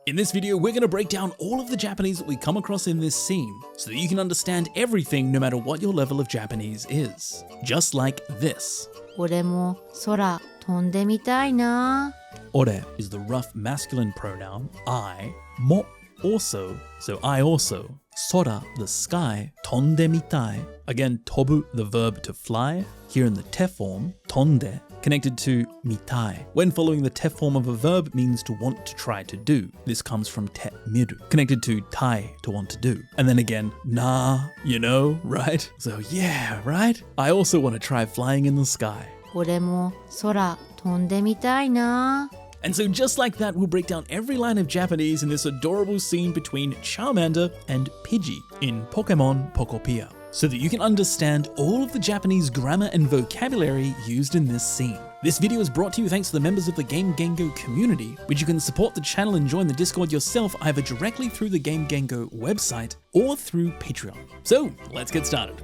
In this video, we're going to break down all of the Japanese that we come across in this scene, so that you can understand everything no matter what your level of Japanese is. Just like this. 俺も空飛んでみたいな. Ore is the rough masculine pronoun. I, mo, also, so I also. Sora, the sky. Tonde mitai. Again, tobu, the verb to fly. Here in the te form, tonde, connected to mitai. When following the te form of a verb means to want to try to do. This comes from te miru, connected to tai, to want to do. And then again, na, you know, right? So yeah, right? I also want to try flying in the sky. 俺も空飛んでみたいな. And so just like that, we'll break down every line of Japanese in this adorable scene between Charmander and Pidgey in Pokémon Pokopia, so that you can understand all of the Japanese grammar and vocabulary used in this scene. This video is brought to you thanks to the members of the Game Gengo community, which you can support the channel and join the Discord yourself either directly through the Game Gengo website or through Patreon. So let's get started.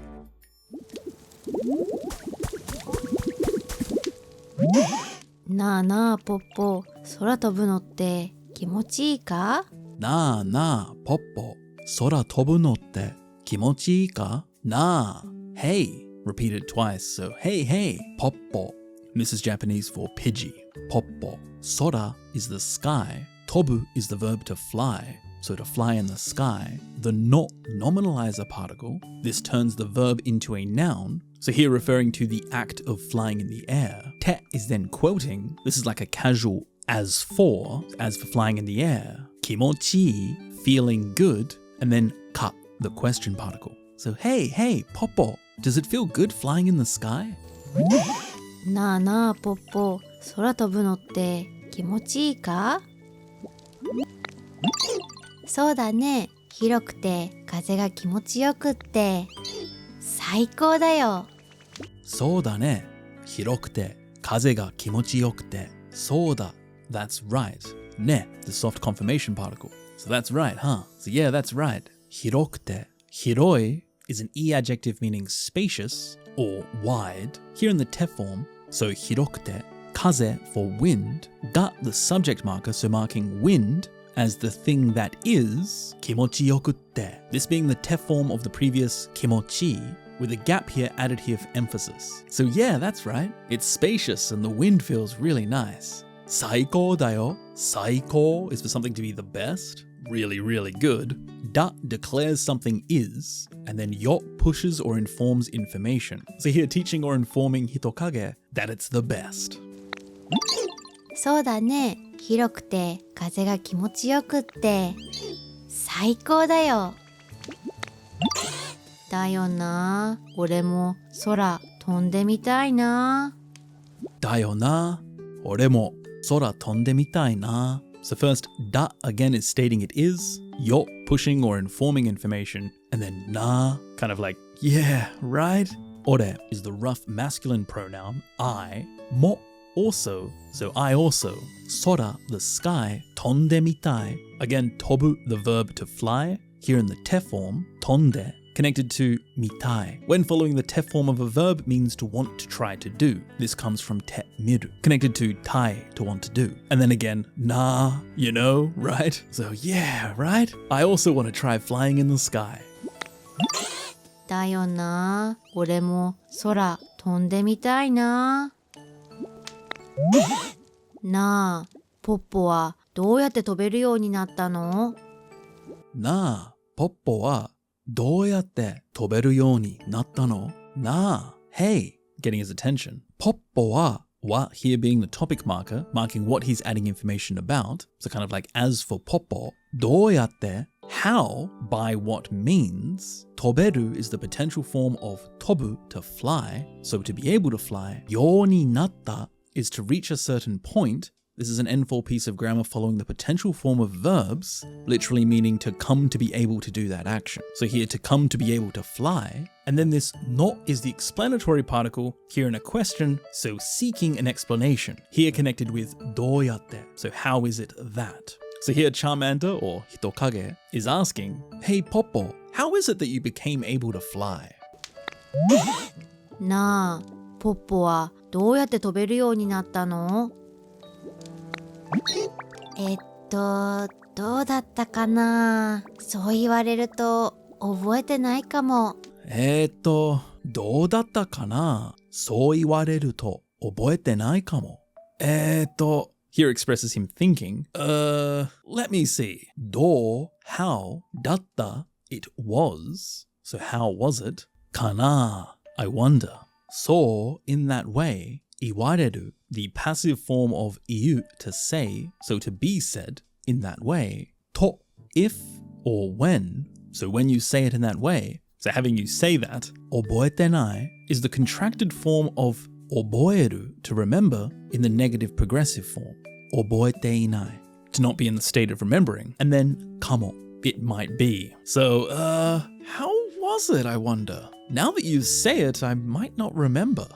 なあなあポッポ、空飛ぶのって気持ちいいか? なあなあポッポ、空飛ぶのって気持ちいいか? Na, hey, repeated twice, so hey, hey, poppo. This is Japanese for Pidgey, poppo. Sora is the sky, tobu is the verb to fly, so to fly in the sky. The no nominalizer particle, this turns the verb into a noun, so here referring to the act of flying in the air. Te is then quoting, this is like a casual as for flying in the air. Kimochi, feeling good, and then ka, the question particle. So hey, hey, Poppo, does it feel good flying in the sky? なあなあポッポ、空飛ぶのって気持ちいいか? そうだね、広くて風が気持ちよくって最高だよ。そうだね、広くて風が気持ちよくてそうだ, that's right. Ne, the soft confirmation particle. So that's right, huh? So yeah, that's right. 広くて. Hiroi is an e adjective meaning spacious or wide. Here in the te form, so 広くて, kaze for wind, ga the subject marker, so marking wind as the thing that is, 気持ちよくて. This being the te form of the previous 気持ち, with a gap here added here for emphasis. So yeah, that's right. It's spacious and the wind feels really nice. 最高だよ. 最高 is for something to be the best, really, really good. Da declares something is, and then yo pushes or informs information. So here teaching or informing hitokage that it's the best. そうだね、広くて風が気持ちよくって最高だよ。だよな、俺も空飛んでみたいな。だよな、俺も空飛んでみたいな. So first, da again is stating it is, yo pushing or informing information, and then na, kind of like, yeah, right? Ore is the rough masculine pronoun. I, mo, also, so I also. Sora, the sky. Tonde mitai. Again, tobu, the verb to fly. Here in the te form, tonde, connected to mitai. When following the te form of a verb means to want to try to do. This comes from te miru, connected to tai, to want to do. And then again, na, you know, right? So yeah, right? I also want to try flying in the sky. だよな、俺も空飛んでみたいな。なあ、ポッポはどうやって飛べるようになったの? なあ、ポッポはどうやって飛べるようになったの? Na, hey, getting his attention. Poppo wa here being the topic marker, marking what he's adding information about. So kind of like as for Poppo, どうやって how, by what means. Toberu is the potential form of tobu, to fly. So to be able to fly. Yo ni natta is to reach a certain point. This is an N4 piece of grammar following the potential form of verbs, literally meaning to come to be able to do that action. So here, to come to be able to fly. And then this no is the explanatory particle here in a question, so seeking an explanation. Here connected with doyatte, so how is it that? So here Charmander, or Hitokage, is asking, hey Poppo, how is it that you became able to fly? なあ、ポッポはどうやって飛べるようになったの?どうだったかな。そう言われると覚えてないかも。どうだったかな。そう言われると覚えてないかも。Here expresses him thinking, let me see. どう how だった it was. So how was it? かな I wonder. そう in that way. 言われる the passive form of 言う to say, so to be said in that way. と if or when. So when you say it in that way, so having you say that, 覚えてない is the contracted form of 覚える to remember in the negative progressive form. 覚えていない to not be in the state of remembering. And then かも it might be. So, how was it, I wonder? Now that you say it, I might not remember.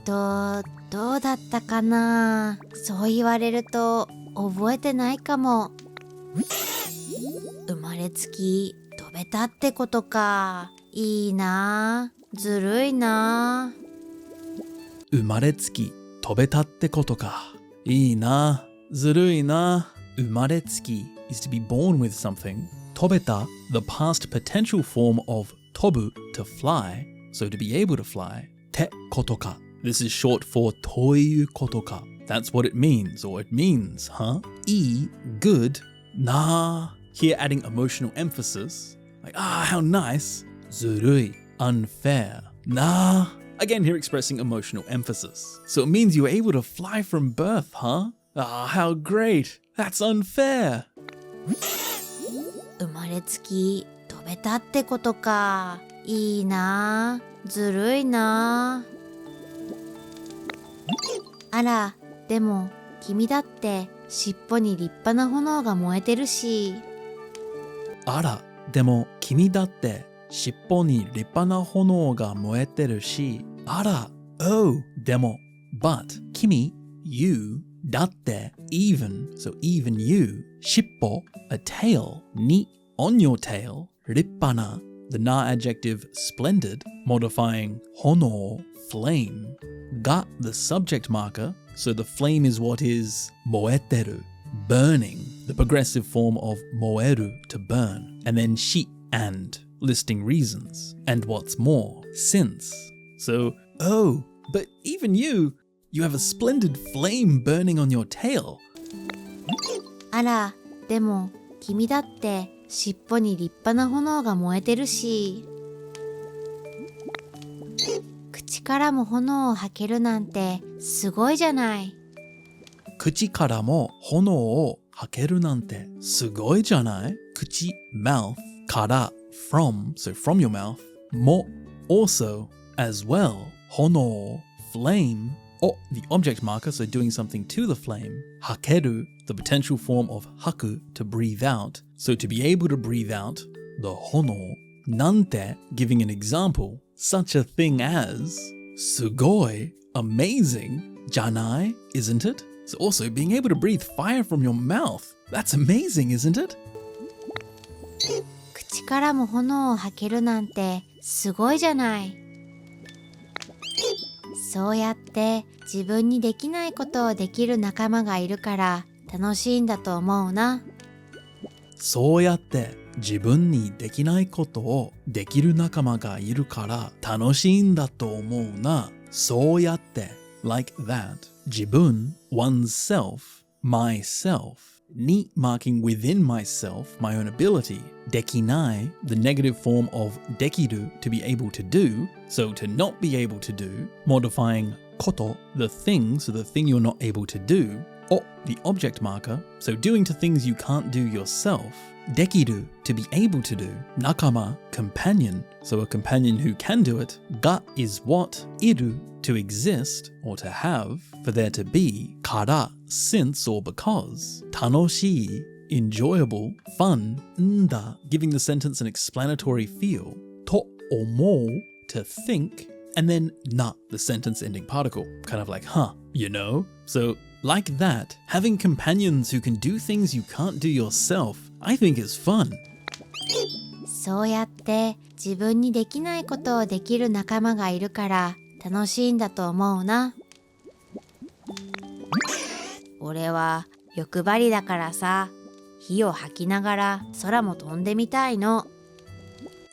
どうだったかな。そう言われると覚えてないかも。生まれつき飛べたってことか。いいな。ずるいな。生まれつき飛べたってことか。いいな。ずるいな。生まれつき is to be born with something. 飛べた the past potential form of 飛ぶ to fly, so to be able to fly. てことか. This is short for ということか. That's what it means, or it means, huh? いい good な. Here adding emotional emphasis, like, how nice. ずるい unfair. Nah. Again, here expressing emotional emphasis. So it means you were able to fly from birth, huh? How great. That's unfair. 生まれつき飛べたってことか。いいな。ずるいな。あら、でも君だって尻尾に立派な炎が燃えてるし。あら、でも君だって尻尾に立派な炎が燃えてるし。あら、oh, でも but 君 you だって even, so even you 尻尾 a tail に on your tail 立派な the na adjective splendid modifying 炎 flame got the subject marker, so the flame is what is 燃えてる burning, the progressive form of 燃える to burn, and then し and listing reasons, and what's more, since. So, oh, but even you have a splendid flame burning on your tail. あら、でも君だって尻尾に立派な炎が燃えてるし。口からも炎を吐けるなんてすごいじゃない。口からも炎を吐けるなんてすごいじゃない。口 mouth から from, so from your mouth も also as well 炎 flame or the object marker, so doing something to the flame 吐ける the potential form of 吐く to breathe out, so to be able to breathe out the 炎なんて giving an example, such a thing as すごい amazing じゃない isn't it? So also being able to breathe fire from your mouth, that's amazing, isn't it? 口からも炎を吐けるなんてすごいじゃない。そうやって自分にできないことをできる仲間がいるから楽しいんだと思うな。そうやって自分にできないことをできる仲間がいるから楽しいんだと思うな。そうやって like that 自分 oneself myself に marking within myself my own ability できない the negative form of できる to be able to do, so to not be able to do, modifying こと the thing, so the thing you're not able to do, or the object marker, so doing to things you can't do yourself, できる to be able to do, 仲間 companion, so a companion who can do it, が is what, いる to exist or to have, for there to be, から since or because, 楽しい enjoyable, fun, んだ giving the sentence an explanatory feel, と思う to think, and then な the sentence ending particle, kind of like you know? So like that, having companions who can do things you can't do yourself, I think is fun. そうやって自分にできないことをできる仲間がいるから楽しいんだと思うな。俺は欲張りだからさ、火を吐きながら空も飛んでみたいの。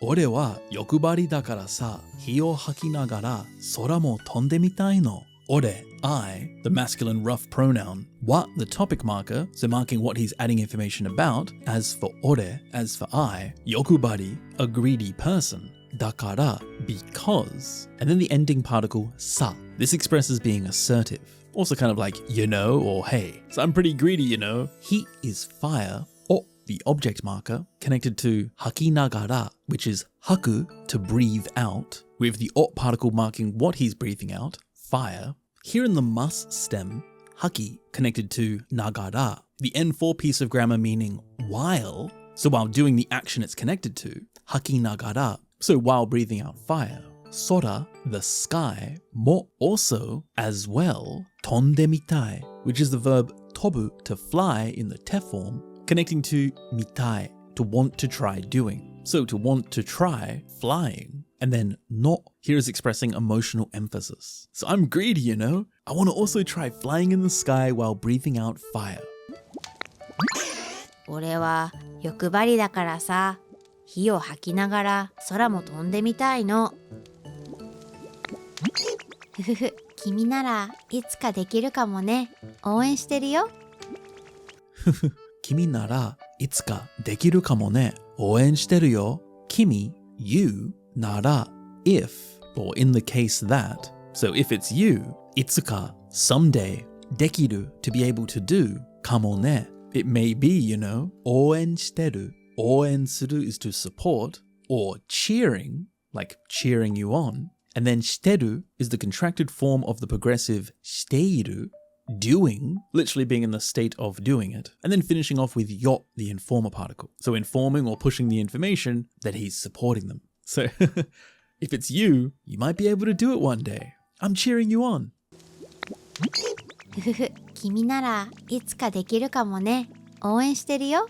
俺は欲張りだからさ、火を吐きながら空も飛んでみたいの。俺, I, the masculine rough pronoun. Wa, the topic marker, so marking what he's adding information about. As for ore, as for I, yokubari, a greedy person. Dakara, because. And then the ending particle sa. This expresses being assertive. Also kind of like, you know, or hey. So I'm pretty greedy, you know. He is fire. O, the object marker, connected to hakinagara, which is haku, to breathe out, with the o particle marking what he's breathing out, fire. Here in the mas stem, haki, connected to nagara, the N4 piece of grammar meaning while. So while doing the action it's connected to, hakinagara, so while breathing out fire. Sora, the sky, mo also, as well, tondemitai, which is the verb tobu, to fly in the te form, connecting to mitai, to want to try doing. So to want to try flying. And then no, here is expressing emotional emphasis. So I'm greedy, you know? I want to also try flying in the sky while breathing out fire. 俺は欲張りだからさ、火を吐きながら空も飛んでみたいの。ふふふ、君ならいつかできるかもね。応援してるよ。ふふ、君ならいつかできるかもね。応援してるよ。君, you, nara, if, or in the case that. So if it's you, itsuka, someday, dekiru, to be able to do, kamo ne. It may be, you know, 応援してる. 応援する is to support, or cheering, like cheering you on. And then してる is the contracted form of the progressive している, doing, literally being in the state of doing it, and then finishing off with yo, the informer particle. So informing or pushing the information that he's supporting them. So if it's you, you might be able to do it one day. I'm cheering you on. ふふふ、君ならいつかできるかもね。応援してるよ。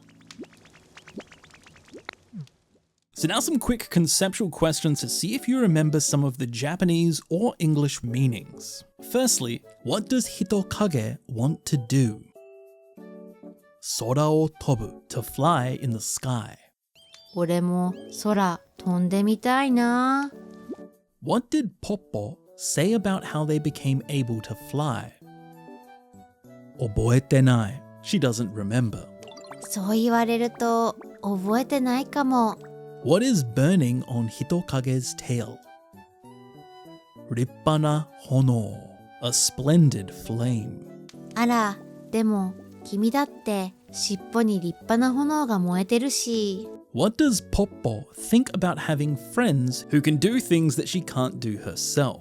So now some quick conceptual questions to see if you remember some of the Japanese or English meanings. Firstly, what does hitokage want to do? Sora o tobu, to fly in the sky. 俺も空飛んでみたいな。What did Poppo say about how they became able to fly? 覚えてない. She doesn't remember. そう言われると覚えてないかも。What is burning on Hitokage's tail? 立派な炎, a splendid flame. あら、でも君だって尻尾に立派な炎が燃えてるし。What does Poppo think about having friends who can do things that she can't do herself?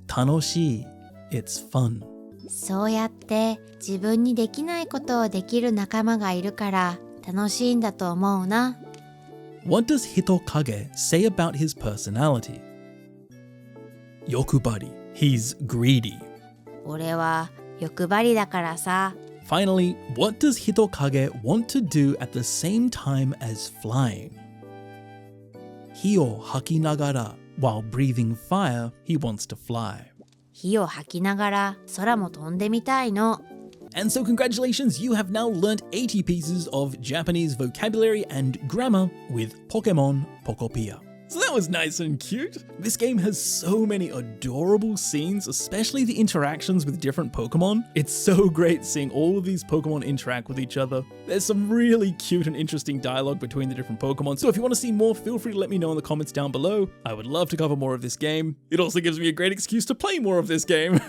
楽しい, it's fun. そうやって自分にできないことをできる仲間がいるから楽しいんだと思うな。What does Hitokage say about his personality? Yokubari, he's greedy. 俺は欲張りだからさ。Finally, what does Hitokage want to do at the same time as flying? 火を吐きながら, while breathing fire, he wants to fly. 火を吐きながら空も飛んでみたいの。And so congratulations, you have now learnt 80 pieces of Japanese vocabulary and grammar with Pokémon Pokopia. So that was nice and cute. This game has so many adorable scenes, especially the interactions with different Pokemon. It's so great seeing all of these Pokemon interact with each other. There's some really cute and interesting dialogue between the different Pokemon. So if you want to see more, feel free to let me know in the comments down below. I would love to cover more of this game. It also gives me a great excuse to play more of this game,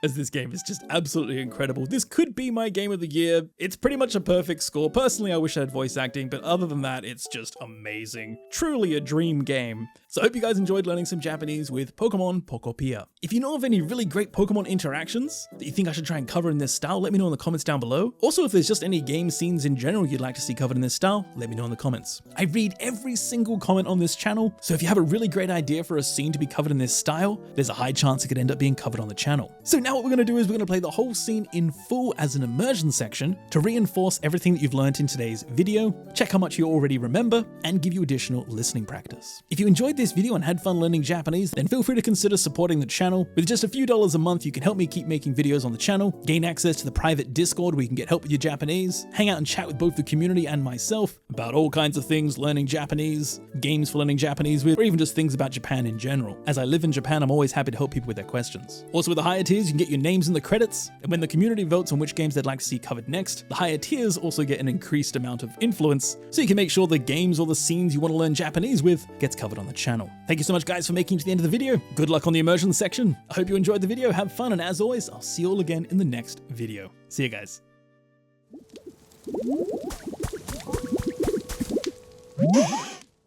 as this game is just absolutely incredible. This could be my game of the year. It's pretty much a perfect score. Personally, I wish I had voice acting, but other than that, it's just amazing. Truly a dream game. So I hope you guys enjoyed learning some Japanese with Pokemon Pokopia. If you know of any really great Pokemon interactions that you think I should try and cover in this style, let me know in the comments down below. Also, if there's just any game scenes in general you'd like to see covered in this style, let me know in the comments. I read every single comment on this channel, so if you have a really great idea for a scene to be covered in this style, there's a high chance it could end up being covered on the channel. So now what we're going to do is we're going to play the whole scene in full as an immersion section to reinforce everything that you've learned in today's video, check how much you already remember, and give you additional listening practice. If you enjoyed this video and had fun learning Japanese, then feel free to consider supporting the channel. With just a few dollars a month, you can help me keep making videos on the channel, gain access to the private Discord where you can get help with your Japanese, hang out and chat with both the community and myself about all kinds of things learning Japanese, games for learning Japanese with, or even just things about Japan in general. As I live in Japan, I'm always happy to help people with their questions. Also, with the higher tiers, you can get your names in the credits, and when the community votes on which games they'd like to see covered next, the higher tiers also get an increased amount of influence, so you can make sure the games or the scenes you want to learn Japanese with gets covered on the channel. Thank you so much guys for making it to the end of the video. Good luck on the immersion section. I hope you enjoyed the video, have fun, and as always, I'll see you all again in the next video. See you guys.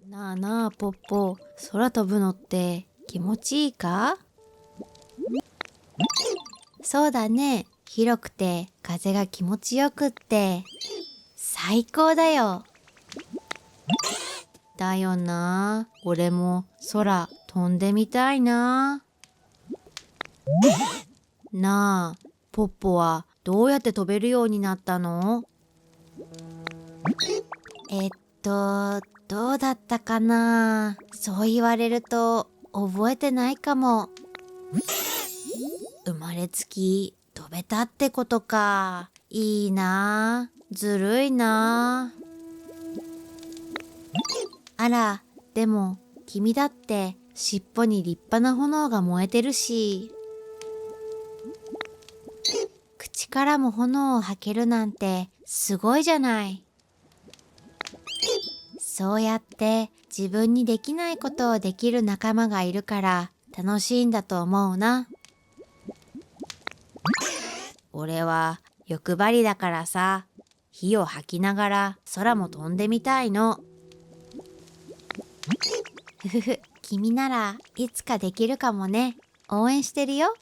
なあなあポッポ、空飛ぶのって気持ちいいか？そうだね、広くて風が気持ちよくって最高だよ。だよな、俺も空飛んでみたいな。なあ、ポッポはどうやって飛べるようになったの？どうだったかな。そう言われると覚えてないかも。生まれつき飛べたってことか。いいな、ずるいな。あら、でも君だって尻尾に立派な炎が燃えてるし、口からも炎を吐けるなんてすごいじゃない。そうやって自分にできないことをできる仲間がいるから楽しいんだと思うな。俺は欲張りだからさ、火を吐きながら空も飛んでみたいの。ふふふ、君ならいつかできるかもね。応援してるよ。